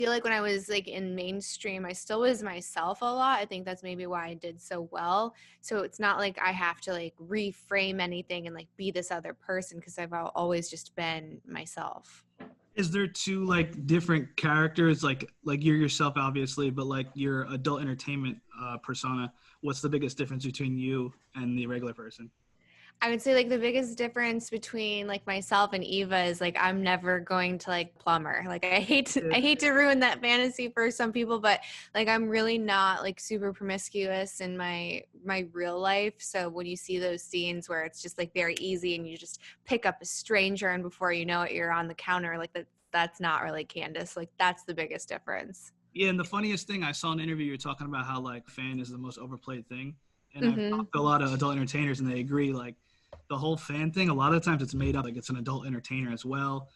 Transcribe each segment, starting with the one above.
feel like when I was like in mainstream, I still was myself a lot. I think that's maybe why I did so well. So it's not like I have to like reframe anything and like be this other person, because I've always just been myself. Is there two like different characters, like you're yourself obviously, but like your adult entertainment persona? What's the biggest difference between you and the regular person? I would say like the biggest difference between like myself and Eva is like I'm never going to like plumber. Like I hate to ruin that fantasy for some people, but like I'm really not like super promiscuous in my real life. So when you see those scenes where it's just like very easy and you just pick up a stranger and before you know it you're on the counter, like that's not really Candace. Like that's the biggest difference. Yeah, and the funniest thing, I saw in an interview you're talking about how like fan is the most overplayed thing, and I've Mhm. talked to a lot of adult entertainers and they agree. Like the whole fan thing, a lot of times it's made up, like it's an adult entertainer as well,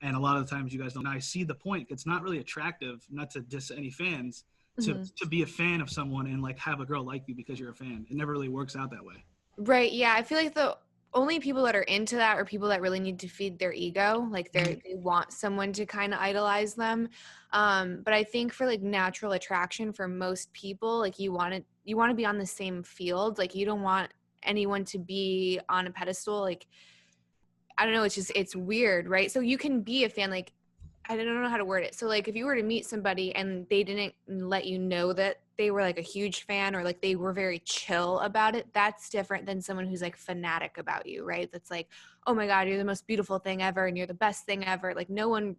and a lot of the times you guys don't. And I see the point. It's not really attractive, not to diss any fans, Mhm. to be a fan of someone and like have a girl like you because you're a fan. It never really works out that way. Right. Yeah. I feel like the only people that are into that are people that really need to feed their ego. Like they want someone to kind of idolize them. But I think for like natural attraction for most people, like you want to be on the same field. Like you don't want anyone to be on a pedestal. Like I don't know, it's weird, right? So you can be a fan, like I don't know how to word it. So like if you were to meet somebody and they didn't let you know that they were like a huge fan or like they were very chill about it, that's different than someone who's like fanatic about you, right? That's like, oh my God, you're the most beautiful thing ever and you're the best thing ever. Like no one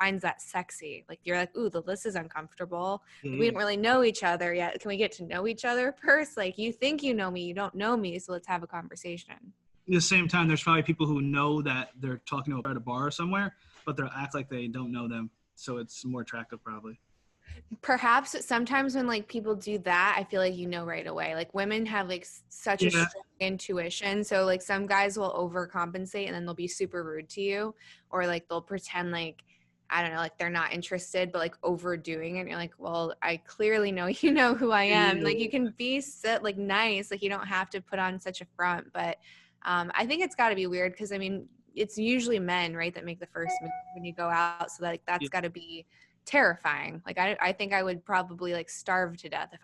finds that sexy. Like you're like, ooh, this is uncomfortable. Like, we Yeah. don't really know each other yet. Can we get to know each other first? Like you think you know me, you don't know me, so let's have a conversation. At the same time, there's probably people who know that they're talking to at a bar or somewhere, but they'll act like they don't know them, so it's more attractive probably. Perhaps sometimes when like people do that, I feel like you know right away. Like women have like such a Yeah, strong intuition. So like some guys will overcompensate and then they'll be super rude to you, or like they'll pretend like I don't know, like they're not interested, but like overdoing it. And you're like, well, I clearly know you know who I am. Like you can be like nice, like you don't have to put on such a front. But I think it's got to be weird because I mean, it's usually men, right, that make the first move when you go out. So like that's yeah. got to be terrifying. Like I think I would probably like starve to death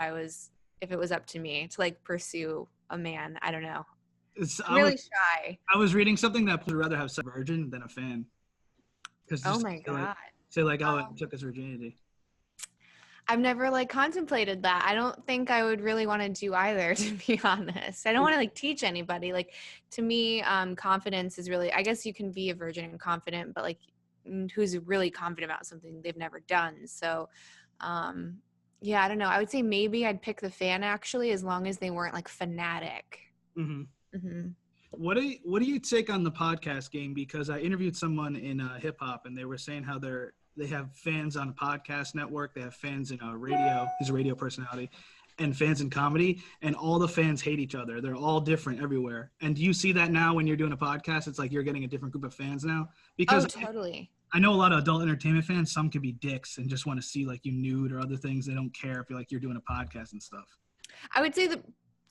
if it was up to me to like pursue a man. I don't know. It's I'm really shy. I was reading something that would rather have a virgin than a fan, because Oh just my God. say like oh it took his virginity. I've never like contemplated that. I don't think I would really want to do either, to be honest. I don't want to like teach anybody. Like to me, confidence is really, I guess you can be a virgin and confident, but like who's really confident about something they've never done. So, um, yeah, I don't know. I would say maybe I'd pick the fan actually, as long as they weren't like fanatic. Mm-hmm. Hmm. What do you take on the podcast game? Because I interviewed someone in hip hop, and they were saying how they have fans on a podcast network, they have fans in radio, he's a radio personality, and fans in comedy, and all the fans hate each other. They're all different everywhere. And do you see that now when you're doing a podcast? It's like you're getting a different group of fans now, Oh, because totally. I know a lot of adult entertainment fans. Some could be dicks and just want to see like you nude or other things. They don't care if you're doing a podcast and stuff. I would say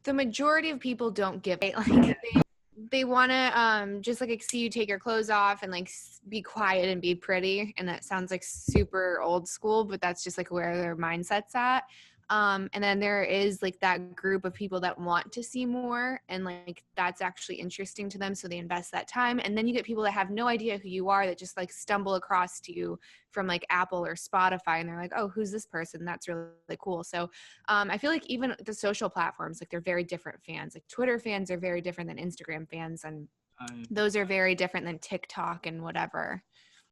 the majority of people don't give it. Like they want to just like see you take your clothes off and like be quiet and be pretty, and that sounds like super old school, but that's just like where their mindset's at. And then there is like that group of people that want to see more, and like that's actually interesting to them, so they invest that time. And then you get people that have no idea who you are, that just like stumble across to you from like Apple or Spotify, and they're like, oh, who's this person? That's really, really cool. So I feel like even the social platforms, like they're very different fans. Like Twitter fans are very different than Instagram fans, and I those are very different than TikTok and whatever.